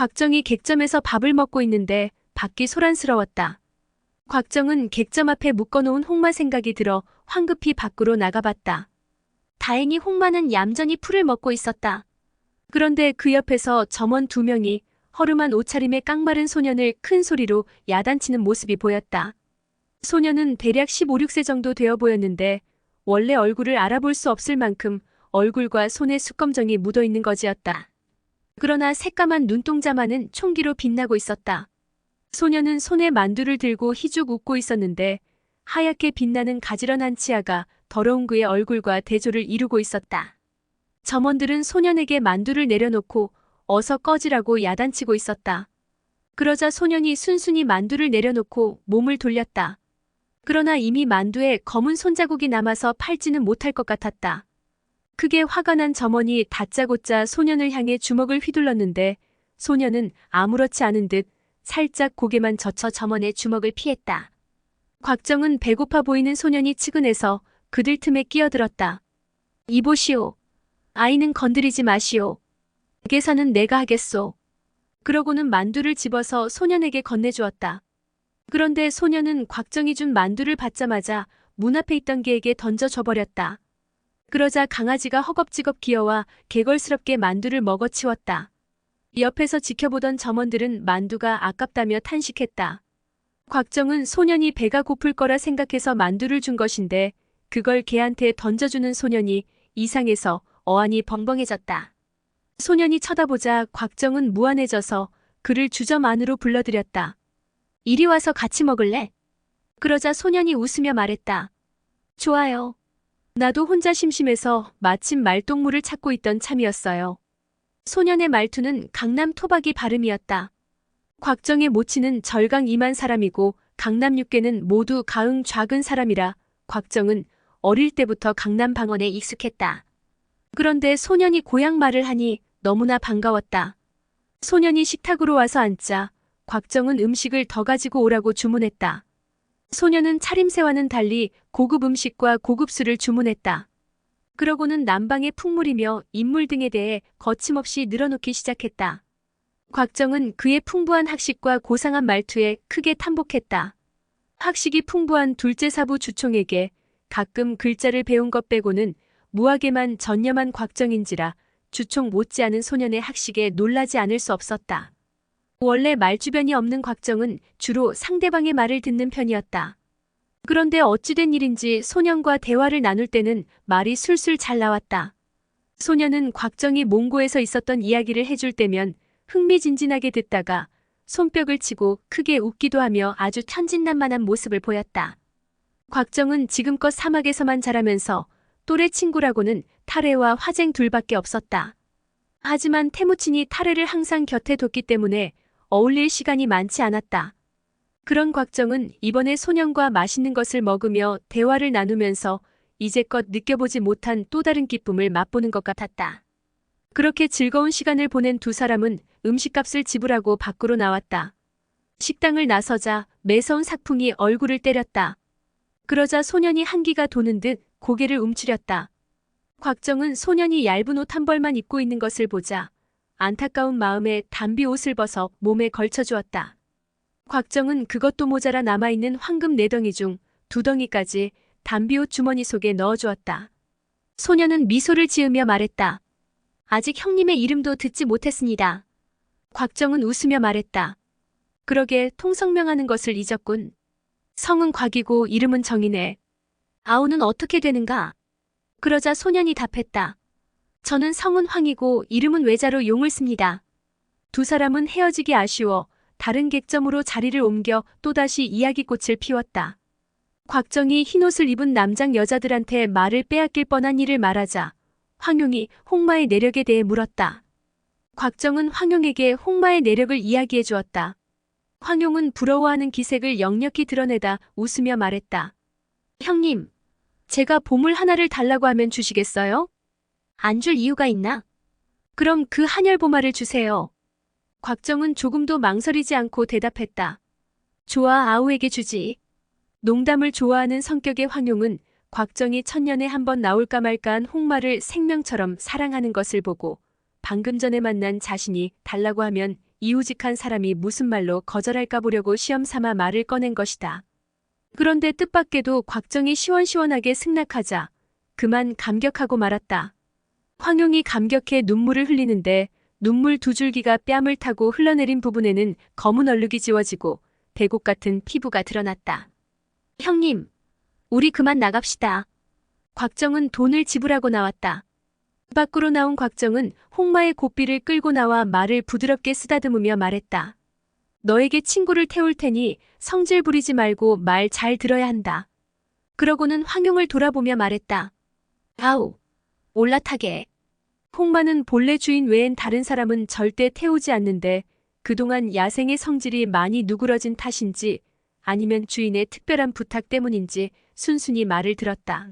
곽정이 객점에서 밥을 먹고 있는데 밖이 소란스러웠다. 곽정은 객점 앞에 묶어놓은 홍마 생각이 들어 황급히 밖으로 나가봤다. 다행히 홍마는 얌전히 풀을 먹고 있었다. 그런데 그 옆에서 점원 2명이 허름한 옷차림의 깡마른 소년을 큰 소리로 야단치는 모습이 보였다. 소년은 대략 15, 16세 정도 되어 보였는데 원래 얼굴을 알아볼 수 없을 만큼 얼굴과 손에 숯검정이 묻어있는 거지였다. 그러나 새까만 눈동자만은 총기로 빛나고 있었다. 소년은 손에 만두를 들고 희죽 웃고 있었는데 하얗게 빛나는 가지런한 치아가 더러운 그의 얼굴과 대조를 이루고 있었다. 점원들은 소년에게 만두를 내려놓고 어서 꺼지라고 야단치고 있었다. 그러자 소년이 순순히 만두를 내려놓고 몸을 돌렸다. 그러나 이미 만두에 검은 손자국이 남아서 팔지는 못할 것 같았다. 크게 화가 난 점원이 다짜고짜 소년을 향해 주먹을 휘둘렀는데 소년은 아무렇지 않은 듯 살짝 고개만 젖혀 점원의 주먹을 피했다. 곽정은 배고파 보이는 소년이 측은해서 그들 틈에 끼어들었다. 이보시오. 아이는 건드리지 마시오. 계산은 내가 하겠소. 그러고는 만두를 집어서 소년에게 건네주었다. 그런데 소년은 곽정이 준 만두를 받자마자 문 앞에 있던 개에게 던져줘버렸다. 그러자 강아지가 허겁지겁 기어와 개걸스럽게 만두를 먹어치웠다. 옆에서 지켜보던 점원들은 만두가 아깝다며 탄식했다. 곽정은 소년이 배가 고플 거라 생각해서 만두를 준 것인데 그걸 개한테 던져주는 소년이 이상해서 어안이 벙벙해졌다. 소년이 쳐다보자 곽정은 무안해져서 그를 주점 안으로 불러들였다. 이리 와서 같이 먹을래? 그러자 소년이 웃으며 말했다. 좋아요. 나도 혼자 심심해서 마침 말동무를 찾고 있던 참이었어요. 소년의 말투는 강남 토박이 발음이었다. 곽정의 모친은 절강 이만 사람이고 강남 육계는 모두 가흥 좌근 사람이라 곽정은 어릴 때부터 강남 방언에 익숙했다. 그런데 소년이 고향 말을 하니 너무나 반가웠다. 소년이 식탁으로 와서 앉자 곽정은 음식을 더 가지고 오라고 주문했다. 소년은 차림새와는 달리 고급 음식과 고급 술을 주문했다. 그러고는 난방의 풍물이며 인물 등에 대해 거침없이 늘어놓기 시작했다. 곽정은 그의 풍부한 학식과 고상한 말투에 크게 탐복했다. 학식이 풍부한 둘째 사부 주총에게 가끔 글자를 배운 것 빼고는 무학에만 전념한 곽정인지라 주총 못지않은 소년의 학식에 놀라지 않을 수 없었다. 원래 말주변이 없는 곽정은 주로 상대방의 말을 듣는 편이었다. 그런데 어찌된 일인지 소년과 대화를 나눌 때는 말이 술술 잘 나왔다. 소년은 곽정이 몽고에서 있었던 이야기를 해줄 때면 흥미진진하게 듣다가 손뼉을 치고 크게 웃기도 하며 아주 천진난만한 모습을 보였다. 곽정은 지금껏 사막에서만 자라면서 또래 친구라고는 탈애와 화쟁 둘밖에 없었다. 하지만 태무친이 탈애를 항상 곁에 뒀기 때문에 어울릴 시간이 많지 않았다. 그런 곽정은 이번에 소년과 맛있는 것을 먹으며 대화를 나누면서 이제껏 느껴보지 못한 또 다른 기쁨을 맛보는 것 같았다. 그렇게 즐거운 시간을 보낸 두 사람은 음식값을 지불하고 밖으로 나왔다. 식당을 나서자 매서운 삭풍이 얼굴을 때렸다. 그러자 소년이 한기가 도는 듯 고개를 움츠렸다. 곽정은 소년이 얇은 옷 한 벌만 입고 있는 것을 보자 안타까운 마음에 담비 옷을 벗어 몸에 걸쳐주었다. 곽정은 그것도 모자라 남아있는 황금 4덩이 중 2덩이까지 담비옷 주머니 속에 넣어주었다. 소년은 미소를 지으며 말했다. 아직 형님의 이름도 듣지 못했습니다. 곽정은 웃으며 말했다. 그러게 통성명하는 것을 잊었군. 성은 곽이고 이름은 정이네. 아우는 어떻게 되는가? 그러자 소년이 답했다. 저는 성은 황이고 이름은 외자로 용을 씁니다. 두 사람은 헤어지기 아쉬워 다른 객점으로 자리를 옮겨 또다시 이야기꽃을 피웠다. 곽정이 흰옷을 입은 남장 여자들한테 말을 빼앗길 뻔한 일을 말하자 황용이 홍마의 내력에 대해 물었다. 곽정은 황용에게 홍마의 내력을 이야기해 주었다. 황용은 부러워하는 기색을 역력히 드러내다 웃으며 말했다. 형님, 제가 보물 하나를 달라고 하면 주시겠어요? 안 줄 이유가 있나? 그럼 그 한열보말을 주세요. 곽정은 조금도 망설이지 않고 대답했다. 좋아, 아우에게 주지. 농담을 좋아하는 성격의 황용은 곽정이 천년에 한 번 나올까 말까한 홍마를 생명처럼 사랑하는 것을 보고 방금 전에 만난 자신이 달라고 하면 이우직한 사람이 무슨 말로 거절할까 보려고 시험 삼아 말을 꺼낸 것이다. 그런데 뜻밖에도 곽정이 시원시원하게 승낙하자 그만 감격하고 말았다. 황용이 감격해 눈물을 흘리는데 눈물 두 줄기가 뺨을 타고 흘러내린 부분에는 검은 얼룩이 지워지고 대곡 같은 피부가 드러났다. 형님, 우리 그만 나갑시다. 곽정은 돈을 지불하고 나왔다. 밖으로 나온 곽정은 홍마의 고삐를 끌고 나와 말을 부드럽게 쓰다듬으며 말했다. 너에게 친구를 태울 테니 성질 부리지 말고 말 잘 들어야 한다. 그러고는 황용을 돌아보며 말했다. 아우, 올라타게. 홍마는 본래 주인 외엔 다른 사람은 절대 태우지 않는데 그동안 야생의 성질이 많이 누그러진 탓인지 아니면 주인의 특별한 부탁 때문인지 순순히 말을 들었다.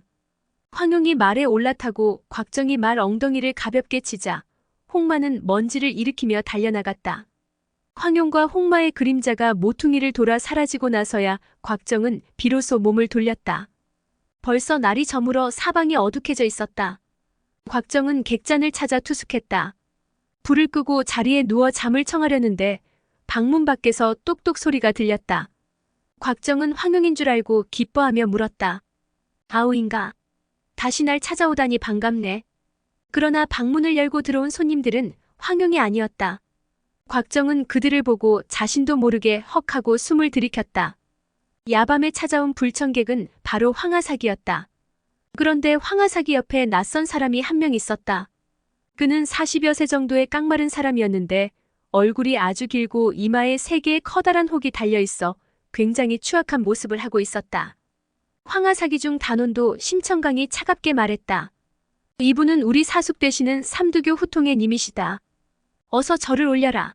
황용이 말에 올라타고 곽정이 말 엉덩이를 가볍게 치자 홍마는 먼지를 일으키며 달려나갔다. 황용과 홍마의 그림자가 모퉁이를 돌아 사라지고 나서야 곽정은 비로소 몸을 돌렸다. 벌써 날이 저물어 사방이 어둑해져 있었다. 곽정은 객잔을 찾아 투숙했다. 불을 끄고 자리에 누워 잠을 청하려는데 방문 밖에서 똑똑 소리가 들렸다. 곽정은 황용인 줄 알고 기뻐하며 물었다. 아우인가? 다시 날 찾아오다니 반갑네. 그러나 방문을 열고 들어온 손님들은 황용이 아니었다. 곽정은 그들을 보고 자신도 모르게 헉하고 숨을 들이켰다. 야밤에 찾아온 불청객은 바로 황하삭이었다. 그런데 황하삭이 옆에 낯선 사람이 한 명 있었다. 그는 40여 세 정도의 깡마른 사람이었는데 얼굴이 아주 길고 이마에 3개의 커다란 혹이 달려있어 굉장히 추악한 모습을 하고 있었다. 황하삭이 중 단원도 심청강이 차갑게 말했다. 이분은 우리 사숙 되시는 삼두교 후통의 님이시다. 어서 절을 올려라.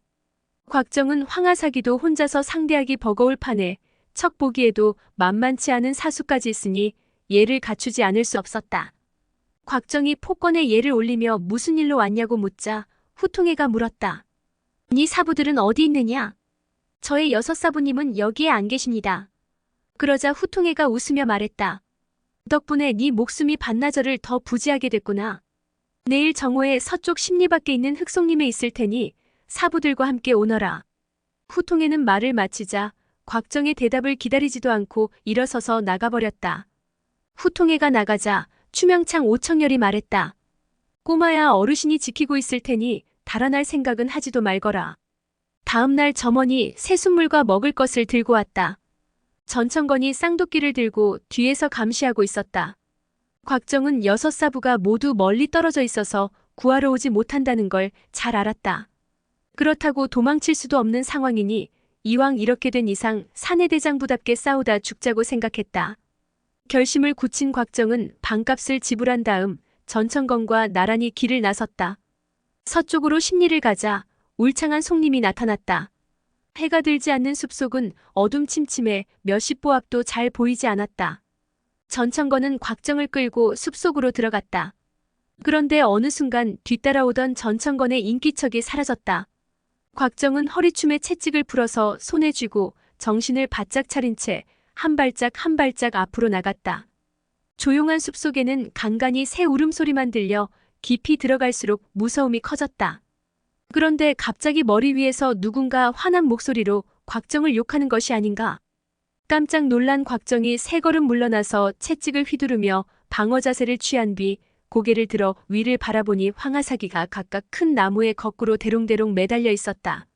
곽정은 황하삭이도 혼자서 상대하기 버거울 판에 척 보기에도 만만치 않은 사숙까지 있으니 예를 갖추지 않을 수 없었다. 곽정이 폭권에 예를 올리며 무슨 일로 왔냐고 묻자 후통애가 물었다. 네 사부들은 어디 있느냐? 저의 6사부님은 여기에 안 계십니다. 그러자 후통애가 웃으며 말했다. 덕분에 네 목숨이 반나절을 더 부지하게 됐구나. 내일 정오에 서쪽 십리 밖에 있는 흑송림에 있을 테니 사부들과 함께 오너라. 후통애는 말을 마치자 곽정의 대답을 기다리지도 않고 일어서서 나가버렸다. 후통애가 나가자 추명창 오청렬이 말했다. 꼬마야, 어르신이 지키고 있을 테니 달아날 생각은 하지도 말거라. 다음 날 점원이 새순물과 먹을 것을 들고 왔다. 전천건이 쌍도끼를 들고 뒤에서 감시하고 있었다. 곽정은 6사부가 모두 멀리 떨어져 있어서 구하러 오지 못한다는 걸 잘 알았다. 그렇다고 도망칠 수도 없는 상황이니 이왕 이렇게 된 이상 사내대장부답게 싸우다 죽자고 생각했다. 결심을 굳힌 곽정은 방값을 지불한 다음 전천건과 나란히 길을 나섰다. 서쪽으로 십리를 가자 울창한 송림이 나타났다. 해가 들지 않는 숲속은 어둠침침해 몇십 보 앞도 잘 보이지 않았다. 전천건은 곽정을 끌고 숲속으로 들어갔다. 그런데 어느 순간 뒤따라오던 전천건의 인기척이 사라졌다. 곽정은 허리춤에 채찍을 풀어서 손에 쥐고 정신을 바짝 차린 채 한 발짝 한 발짝 앞으로 나갔다. 조용한 숲속에는 간간이 새 울음소리만 들려 깊이 들어갈수록 무서움이 커졌다. 그런데 갑자기 머리 위에서 누군가 환한 목소리로 곽정을 욕하는 것이 아닌가. 깜짝 놀란 곽정이 3걸음 물러나서 채찍을 휘두르며 방어 자세를 취한 뒤 고개를 들어 위를 바라보니 황하사기가 각각 큰 나무에 거꾸로 대롱대롱 매달려 있었다.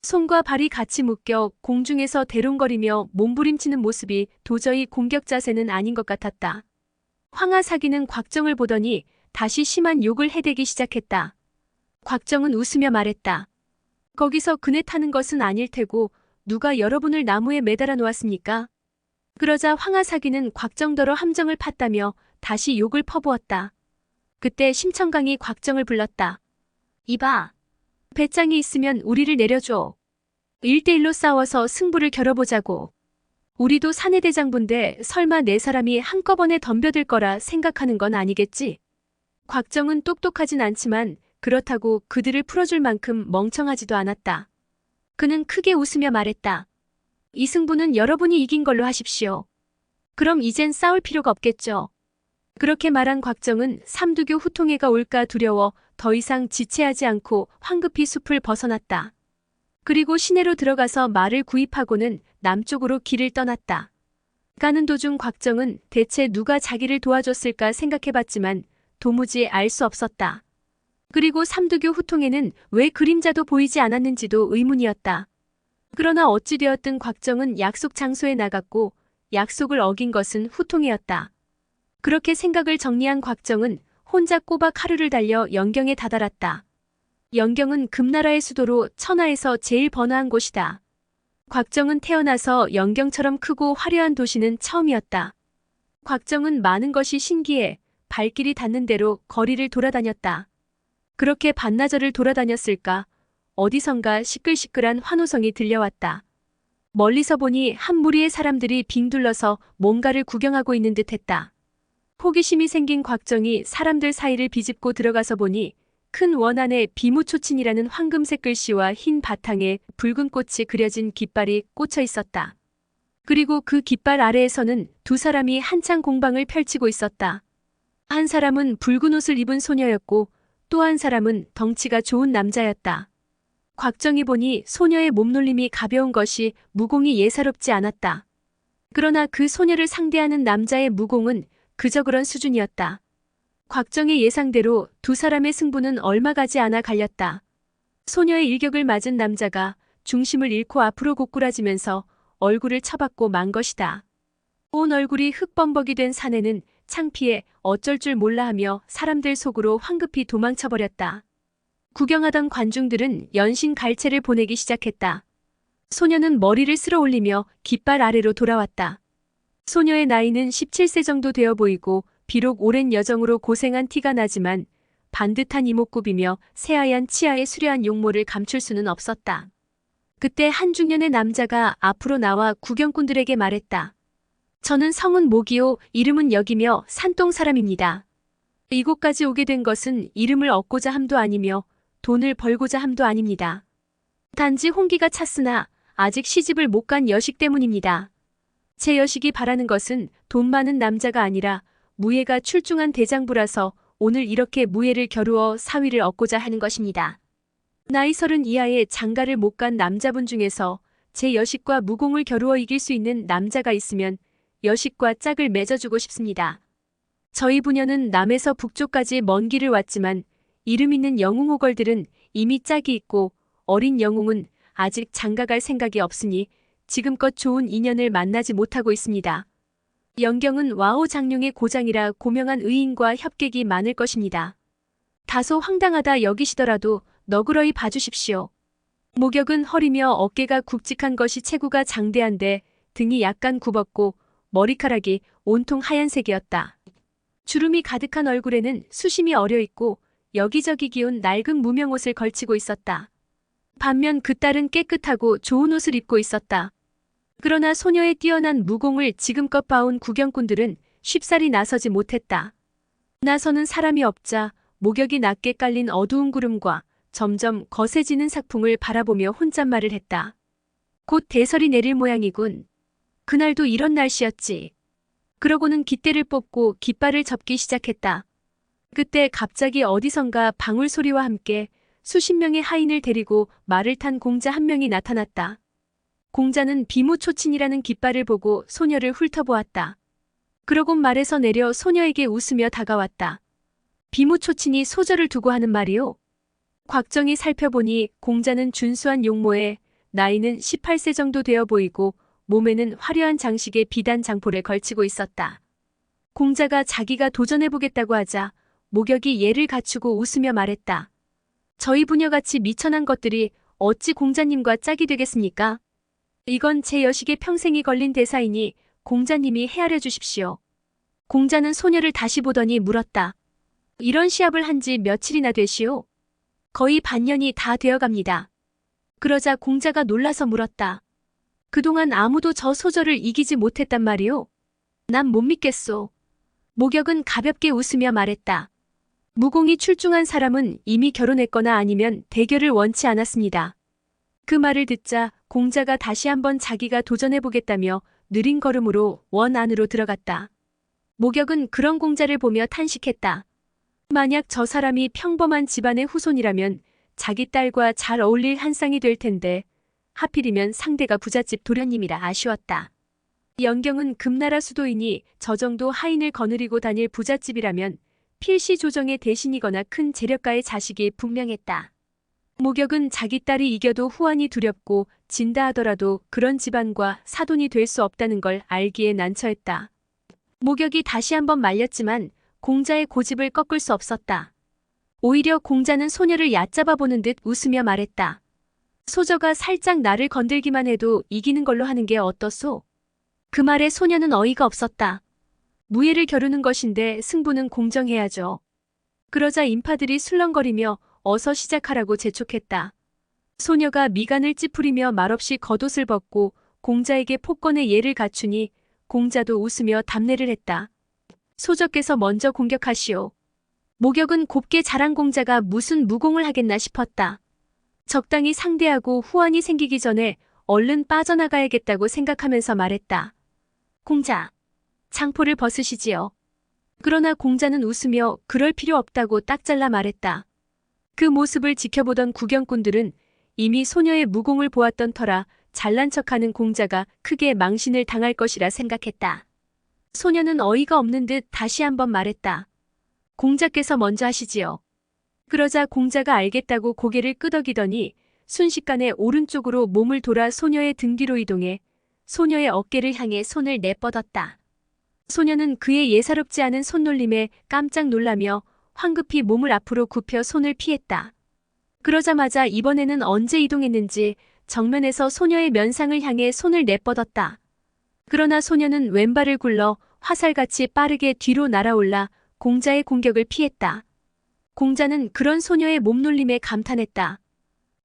손과 발이 같이 묶여 공중에서 대롱거리며 몸부림치는 모습이 도저히 공격 자세는 아닌 것 같았다. 황하사기는 곽정을 보더니 다시 심한 욕을 해대기 시작했다. 곽정은 웃으며 말했다. 거기서 그네 타는 것은 아닐 테고 누가 여러분을 나무에 매달아 놓았습니까? 그러자 황하사기는 곽정더러 함정을 팠다며 다시 욕을 퍼부었다. 그때 심청강이 곽정을 불렀다. 이봐. 배짱이 있으면 우리를 내려줘. 1대1로 싸워서 승부를 겨뤄보자고. 우리도 사내대장부인데 설마 4사람이 한꺼번에 덤벼들 거라 생각하는 건 아니겠지? 곽정은 똑똑하진 않지만 그렇다고 그들을 풀어줄 만큼 멍청하지도 않았다. 그는 크게 웃으며 말했다. 이 승부는 여러분이 이긴 걸로 하십시오. 그럼 이젠 싸울 필요가 없겠죠. 그렇게 말한 곽정은 삼두교 후통애가 올까 두려워 더 이상 지체하지 않고 황급히 숲을 벗어났다. 그리고 시내로 들어가서 말을 구입하고는 남쪽으로 길을 떠났다. 가는 도중 곽정은 대체 누가 자기를 도와줬을까 생각해봤지만 도무지 알 수 없었다. 그리고 삼두교 후통에는 왜 그림자도 보이지 않았는지도 의문이었다. 그러나 어찌되었든 곽정은 약속 장소에 나갔고 약속을 어긴 것은 후통이었다. 그렇게 생각을 정리한 곽정은 혼자 꼬박 하루를 달려 영경에 다다랐다. 영경은 금나라의 수도로 천하에서 제일 번화한 곳이다. 곽정은 태어나서 영경처럼 크고 화려한 도시는 처음이었다. 곽정은 많은 것이 신기해 발길이 닿는 대로 거리를 돌아다녔다. 그렇게 반나절을 돌아다녔을까 어디선가 시끌시끌한 환호성이 들려왔다. 멀리서 보니 한 무리의 사람들이 빙둘러서 뭔가를 구경하고 있는 듯했다. 호기심이 생긴 곽정이 사람들 사이를 비집고 들어가서 보니 큰 원 안에 비무초친이라는 황금색 글씨와 흰 바탕에 붉은 꽃이 그려진 깃발이 꽂혀 있었다. 그리고 그 깃발 아래에서는 두 사람이 한창 공방을 펼치고 있었다. 한 사람은 붉은 옷을 입은 소녀였고 또 한 사람은 덩치가 좋은 남자였다. 곽정이 보니 소녀의 몸놀림이 가벼운 것이 무공이 예사롭지 않았다. 그러나 그 소녀를 상대하는 남자의 무공은 그저 그런 수준이었다. 곽정의 예상대로 두 사람의 승부는 얼마 가지 않아 갈렸다. 소녀의 일격을 맞은 남자가 중심을 잃고 앞으로 고꾸라지면서 얼굴을 쳐박고 만 것이다. 온 얼굴이 흙범벅이 된 사내는 창피해 어쩔 줄 몰라 하며 사람들 속으로 황급히 도망쳐버렸다. 구경하던 관중들은 연신 갈채를 보내기 시작했다. 소녀는 머리를 쓸어 올리며 깃발 아래로 돌아왔다. 소녀의 나이는 17세 정도 되어 보이고 비록 오랜 여정으로 고생한 티가 나지만 반듯한 이목구비며 새하얀 치아의 수려한 용모를 감출 수는 없었다. 그때 한 중년의 남자가 앞으로 나와 구경꾼들에게 말했다. 저는 성은 모기요, 이름은 여기며 산동 사람입니다. 이곳까지 오게 된 것은 이름을 얻고자 함도 아니며 돈을 벌고자 함도 아닙니다. 단지 홍기가 찼으나 아직 시집을 못 간 여식 때문입니다. 제 여식이 바라는 것은 돈 많은 남자가 아니라 무예가 출중한 대장부라서 오늘 이렇게 무예를 겨루어 사위를 얻고자 하는 것입니다. 나이 30 이하의 장가를 못 간 남자분 중에서 제 여식과 무공을 겨루어 이길 수 있는 남자가 있으면 여식과 짝을 맺어주고 싶습니다. 저희 부녀는 남에서 북쪽까지 먼 길을 왔지만 이름 있는 영웅호걸들은 이미 짝이 있고 어린 영웅은 아직 장가갈 생각이 없으니 지금껏 좋은 인연을 만나지 못하고 있습니다. 영경은 와호 장룡의 고장이라 고명한 의인과 협객이 많을 것입니다. 다소 황당하다 여기시더라도 너그러이 봐주십시오. 목역은 허리며 어깨가 굵직한 것이 체구가 장대한데 등이 약간 굽었고 머리카락이 온통 하얀색이었다. 주름이 가득한 얼굴에는 수심이 어려있고 여기저기 기운 낡은 무명옷을 걸치고 있었다. 반면 그 딸은 깨끗하고 좋은 옷을 입고 있었다. 그러나 소녀의 뛰어난 무공을 지금껏 봐온 구경꾼들은 쉽사리 나서지 못했다. 나서는 사람이 없자 목역이 낮게 깔린 어두운 구름과 점점 거세지는 삭풍을 바라보며 혼잣말을 했다. 곧 대설이 내릴 모양이군. 그날도 이런 날씨였지. 그러고는 깃대를 뽑고 깃발을 접기 시작했다. 그때 갑자기 어디선가 방울 소리와 함께 수십 명의 하인을 데리고 말을 탄 공자 한 명이 나타났다. 공자는 비무초친이라는 깃발을 보고 소녀를 훑어보았다. 그러곤 말에서 내려 소녀에게 웃으며 다가왔다. 비무초친이 소절을 두고 하는 말이오? 곽정이 살펴보니 공자는 준수한 용모에 나이는 18세 정도 되어 보이고 몸에는 화려한 장식의 비단 장포를 걸치고 있었다. 공자가 자기가 도전해보겠다고 하자 목역이 예를 갖추고 웃으며 말했다. 저희 부녀같이 미천한 것들이 어찌 공자님과 짝이 되겠습니까? 이건 제 여식의 평생이 걸린 대사이니 공자님이 헤아려 주십시오. 공자는 소녀를 다시 보더니 물었다. 이런 시합을 한 지 며칠이나 되시오? 거의 반년이 다 되어갑니다. 그러자 공자가 놀라서 물었다. 그동안 아무도 저 소절을 이기지 못했단 말이오? 난 못 믿겠소. 목역은 가볍게 웃으며 말했다. 무공이 출중한 사람은 이미 결혼했거나 아니면 대결을 원치 않았습니다. 그 말을 듣자 공자가 다시 한번 자기가 도전해보겠다며 느린 걸음으로 원 안으로 들어갔다. 목역은 그런 공자를 보며 탄식했다. 만약 저 사람이 평범한 집안의 후손이라면 자기 딸과 잘 어울릴 한 쌍이 될 텐데 하필이면 상대가 부잣집 도련님이라 아쉬웠다. 영경은 금나라 수도이니 저 정도 하인을 거느리고 다닐 부잣집이라면 필시 조정의 대신이거나 큰 재력가의 자식이 분명했다. 목역은 자기 딸이 이겨도 후환이 두렵고 진다 하더라도 그런 집안과 사돈이 될 수 없다는 걸 알기에 난처했다. 목역이 다시 한번 말렸지만 공자의 고집을 꺾을 수 없었다. 오히려 공자는 소녀를 얕잡아 보는 듯 웃으며 말했다. 소저가 살짝 나를 건들기만 해도 이기는 걸로 하는 게 어떻소? 그 말에 소녀는 어이가 없었다. 무예를 겨루는 것인데 승부는 공정해야죠. 그러자 인파들이 술렁거리며 어서 시작하라고 재촉했다. 소녀가 미간을 찌푸리며 말없이 겉옷을 벗고 공자에게 폭권의 예를 갖추니 공자도 웃으며 답례를 했다. 소저께서 먼저 공격하시오. 목역은 곱게 자란 공자가 무슨 무공을 하겠나 싶었다. 적당히 상대하고 후환이 생기기 전에 얼른 빠져나가야겠다고 생각하면서 말했다. 공자, 장포를 벗으시지요. 그러나 공자는 웃으며 그럴 필요 없다고 딱 잘라 말했다. 그 모습을 지켜보던 구경꾼들은 이미 소녀의 무공을 보았던 터라 잘난 척하는 공자가 크게 망신을 당할 것이라 생각했다. 소녀는 어이가 없는 듯 다시 한번 말했다. 공자께서 먼저 하시지요. 그러자 공자가 알겠다고 고개를 끄덕이더니 순식간에 오른쪽으로 몸을 돌아 소녀의 등 뒤로 이동해 소녀의 어깨를 향해 손을 내뻗었다. 소녀는 그의 예사롭지 않은 손놀림에 깜짝 놀라며 황급히 몸을 앞으로 굽혀 손을 피했다. 그러자마자 이번에는 언제 이동했는지 정면에서 소녀의 면상을 향해 손을 내뻗었다. 그러나 소녀는 왼발을 굴러 화살같이 빠르게 뒤로 날아올라 공자의 공격을 피했다. 공자는 그런 소녀의 몸놀림에 감탄했다.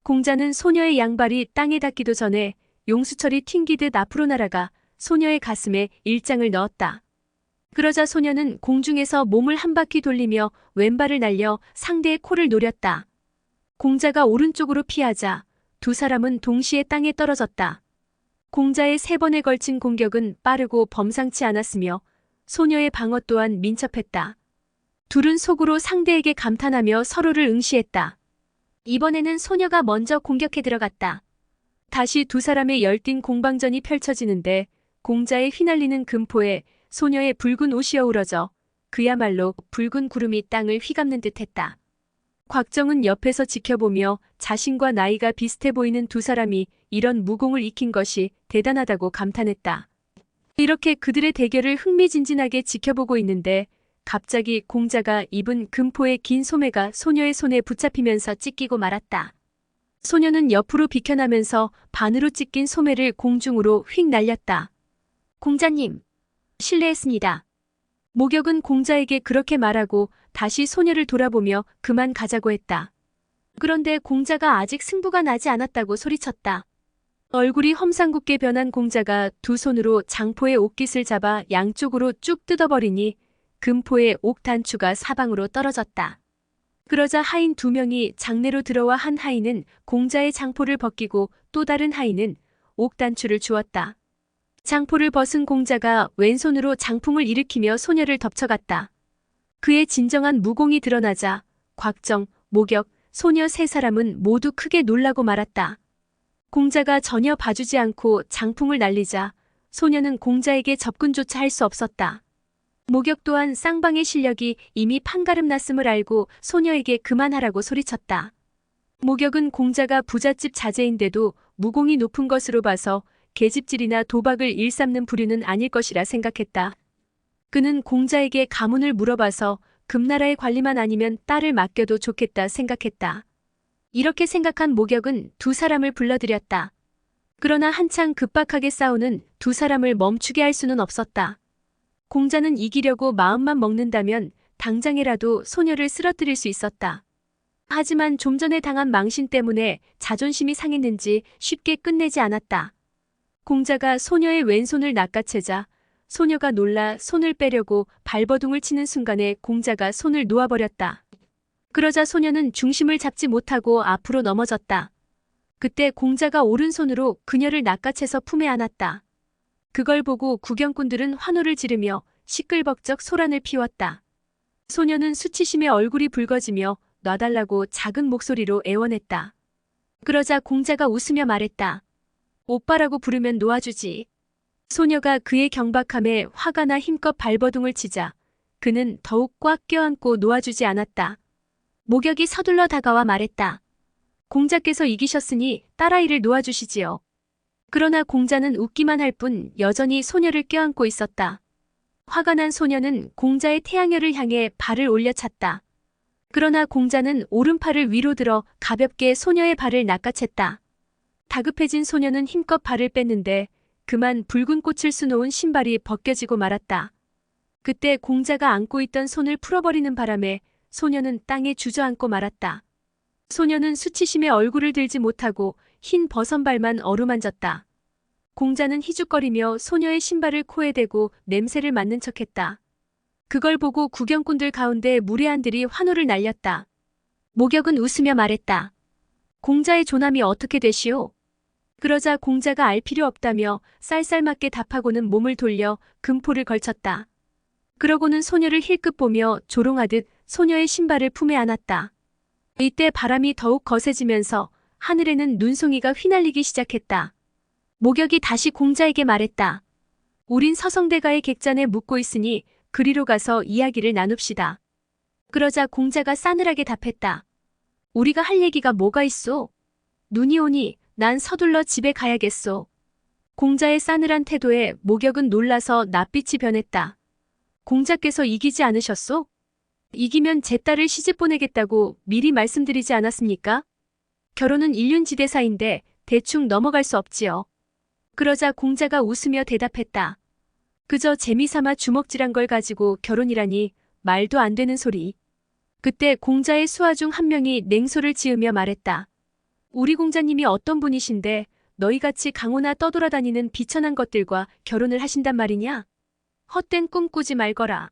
공자는 소녀의 양발이 땅에 닿기도 전에 용수철이 튕기듯 앞으로 날아가 소녀의 가슴에 일장을 넣었다. 그러자 소녀는 공중에서 몸을 한 바퀴 돌리며 왼발을 날려 상대의 코를 노렸다. 공자가 오른쪽으로 피하자 두 사람은 동시에 땅에 떨어졌다. 공자의 3번에 걸친 공격은 빠르고 범상치 않았으며 소녀의 방어 또한 민첩했다. 둘은 속으로 상대에게 감탄하며 서로를 응시했다. 이번에는 소녀가 먼저 공격해 들어갔다. 다시 두 사람의 열띤 공방전이 펼쳐지는데 공자의 휘날리는 금포에 소녀의 붉은 옷이 어우러져 그야말로 붉은 구름이 땅을 휘감는 듯했다. 곽정은 옆에서 지켜보며 자신과 나이가 비슷해 보이는 두 사람이 이런 무공을 익힌 것이 대단하다고 감탄했다. 이렇게 그들의 대결을 흥미진진하게 지켜보고 있는데 갑자기 공자가 입은 금포의 긴 소매가 소녀의 손에 붙잡히면서 찢기고 말았다. 소녀는 옆으로 비켜나면서 반으로 찢긴 소매를 공중으로 휙 날렸다. 공자님, 실례했습니다. 목역은 공자에게 그렇게 말하고 다시 소녀를 돌아보며 그만 가자고 했다. 그런데 공자가 아직 승부가 나지 않았다고 소리쳤다. 얼굴이 험상궂게 변한 공자가 두 손으로 장포의 옥깃을 잡아 양쪽으로 쭉 뜯어버리니 금포의 옥 단추가 사방으로 떨어졌다. 그러자 하인 2명이 장내로 들어와 한 하인은 공자의 장포를 벗기고 또 다른 하인은 옥 단추를 주었다. 장포를 벗은 공자가 왼손으로 장풍을 일으키며 소녀를 덮쳐갔다. 그의 진정한 무공이 드러나자 곽정, 목역, 소녀 3사람은 모두 크게 놀라고 말았다. 공자가 전혀 봐주지 않고 장풍을 날리자 소녀는 공자에게 접근조차 할 수 없었다. 목역 또한 쌍방의 실력이 이미 판가름 났음을 알고 소녀에게 그만하라고 소리쳤다. 목역은 공자가 부잣집 자제인데도 무공이 높은 것으로 봐서 계집질이나 도박을 일삼는 부류는 아닐 것이라 생각했다. 그는 공자에게 가문을 물어봐서 금나라의 관리만 아니면 딸을 맡겨도 좋겠다 생각했다. 이렇게 생각한 목역은 두 사람을 불러들였다. 그러나 한창 급박하게 싸우는 두 사람을 멈추게 할 수는 없었다. 공자는 이기려고 마음만 먹는다면 당장이라도 소녀를 쓰러뜨릴 수 있었다. 하지만 좀 전에 당한 망신 때문에 자존심이 상했는지 쉽게 끝내지 않았다. 공자가 소녀의 왼손을 낚아채자 소녀가 놀라 손을 빼려고 발버둥을 치는 순간에 공자가 손을 놓아버렸다. 그러자 소녀는 중심을 잡지 못하고 앞으로 넘어졌다. 그때 공자가 오른손으로 그녀를 낚아채서 품에 안았다. 그걸 보고 구경꾼들은 환호를 지르며 시끌벅적 소란을 피웠다. 소녀는 수치심에 얼굴이 붉어지며 놔달라고 작은 목소리로 애원했다. 그러자 공자가 웃으며 말했다. 오빠라고 부르면 놓아주지. 소녀가 그의 경박함에 화가 나 힘껏 발버둥을 치자 그는 더욱 꽉 껴안고 놓아주지 않았다. 목역이 서둘러 다가와 말했다. 공자께서 이기셨으니 딸아이를 놓아주시지요. 그러나 공자는 웃기만 할 뿐 여전히 소녀를 껴안고 있었다. 화가 난 소녀는 공자의 태양열을 향해 발을 올려찼다. 그러나 공자는 오른팔을 위로 들어 가볍게 소녀의 발을 낚아챘다. 다급해진 소녀는 힘껏 발을 뺐는데 그만 붉은 꽃을 수놓은 신발이 벗겨지고 말았다. 그때 공자가 안고 있던 손을 풀어버리는 바람에 소녀는 땅에 주저앉고 말았다. 소녀는 수치심에 얼굴을 들지 못하고 흰 버선발만 어루만졌다. 공자는 희죽거리며 소녀의 신발을 코에 대고 냄새를 맡는 척했다. 그걸 보고 구경꾼들 가운데 무례한들이 환호를 날렸다. 목역은 웃으며 말했다. 공자의 존함이 어떻게 되시오? 그러자 공자가 알 필요 없다며 쌀쌀맞게 답하고는 몸을 돌려 금포를 걸쳤다. 그러고는 소녀를 힐끗 보며 조롱하듯 소녀의 신발을 품에 안았다. 이때 바람이 더욱 거세지면서 하늘에는 눈송이가 휘날리기 시작했다. 목역이 다시 공자에게 말했다. 우린 서성대가의 객잔에 묵고 있으니 그리로 가서 이야기를 나눕시다. 그러자 공자가 싸늘하게 답했다. 우리가 할 얘기가 뭐가 있소? 눈이 오니 난 서둘러 집에 가야겠소. 공자의 싸늘한 태도에 목역은 놀라서 낯빛이 변했다. 공자께서 이기지 않으셨소? 이기면 제 딸을 시집 보내겠다고 미리 말씀드리지 않았습니까? 결혼은 일륜지대사인데 대충 넘어갈 수 없지요. 그러자 공자가 웃으며 대답했다. 그저 재미삼아 주먹질한 걸 가지고 결혼이라니 말도 안 되는 소리. 그때 공자의 수하 중 한 명이 냉소를 지으며 말했다. 우리 공자님이 어떤 분이신데 너희같이 강호나 떠돌아다니는 비천한 것들과 결혼을 하신단 말이냐? 헛된 꿈 꾸지 말거라.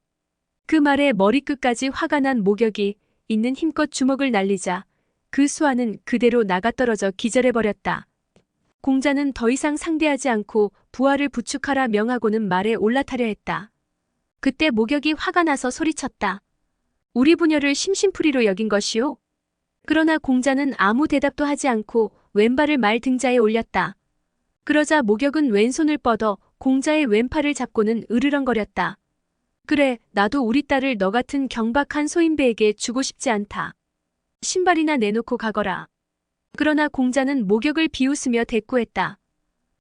그 말에 머리끝까지 화가 난 목역이 있는 힘껏 주먹을 날리자 그 수하는 그대로 나가떨어져 기절해버렸다. 공자는 더 이상 상대하지 않고 부하를 부축하라 명하고는 말에 올라타려 했다. 그때 목역이 화가 나서 소리쳤다. 우리 부녀를 심심풀이로 여긴 것이오? 그러나 공자는 아무 대답도 하지 않고 왼발을 말 등자에 올렸다. 그러자 목역은 왼손을 뻗어 공자의 왼팔을 잡고는 으르렁거렸다. 그래, 나도 우리 딸을 너 같은 경박한 소인배에게 주고 싶지 않다. 신발이나 내놓고 가거라. 그러나 공자는 목역을 비웃으며 대꾸했다.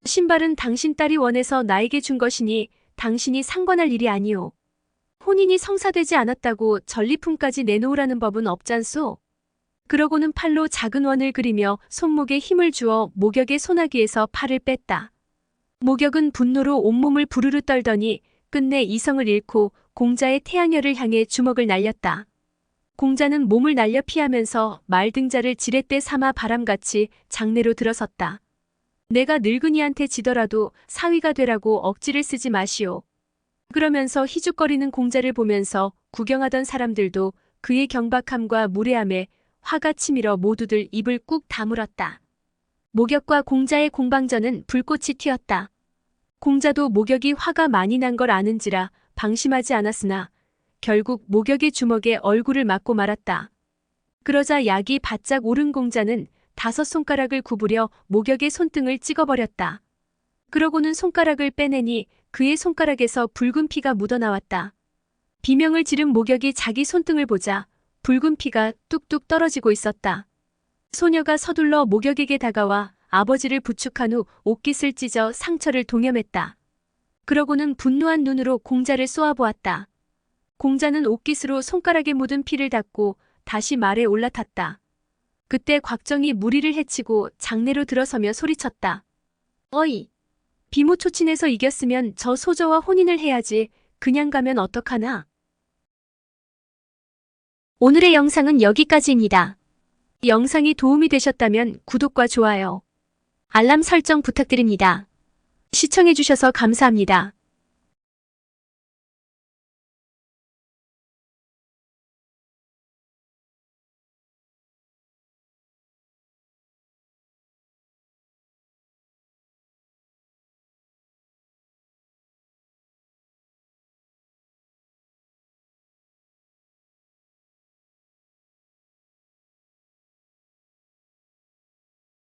신발은 당신 딸이 원해서 나에게 준 것이니 당신이 상관할 일이 아니오. 혼인이 성사되지 않았다고 전리품까지 내놓으라는 법은 없잖소. 그러고는 팔로 작은 원을 그리며 손목에 힘을 주어 목역의 소나기에서 팔을 뺐다. 목역은 분노로 온몸을 부르르 떨더니 끝내 이성을 잃고 공자의 태양열을 향해 주먹을 날렸다. 공자는 몸을 날려 피하면서 말등자를 지렛대 삼아 바람같이 장내로 들어섰다. 내가 늙은이한테 지더라도 사위가 되라고 억지를 쓰지 마시오. 그러면서 희죽거리는 공자를 보면서 구경하던 사람들도 그의 경박함과 무례함에 화가 치밀어 모두들 입을 꾹 다물었다. 목역과 공자의 공방전은 불꽃이 튀었다. 공자도 목역이 화가 많이 난 걸 아는지라 방심하지 않았으나 결국 목역의 주먹에 얼굴을 맞고 말았다. 그러자 약이 바짝 오른 공자는 5손가락을 구부려 목역의 손등을 찍어버렸다. 그러고는 손가락을 빼내니 그의 손가락에서 붉은 피가 묻어나왔다. 비명을 지른 목역이 자기 손등을 보자 붉은 피가 뚝뚝 떨어지고 있었다. 소녀가 서둘러 목역에게 다가와 아버지를 부축한 후 옷깃을 찢어 상처를 동염했다. 그러고는 분노한 눈으로 공자를 쏘아보았다. 공자는 옷깃으로 손가락에 묻은 피를 닦고 다시 말에 올라탔다. 그때 곽정이 무리를 해치고 장내로 들어서며 소리쳤다. 어이! 비모초친에서 이겼으면 저 소저와 혼인을 해야지 그냥 가면 어떡하나? 오늘의 영상은 여기까지입니다. 영상이 도움이 되셨다면 구독과 좋아요, 알람 설정 부탁드립니다. 시청해주셔서 감사합니다.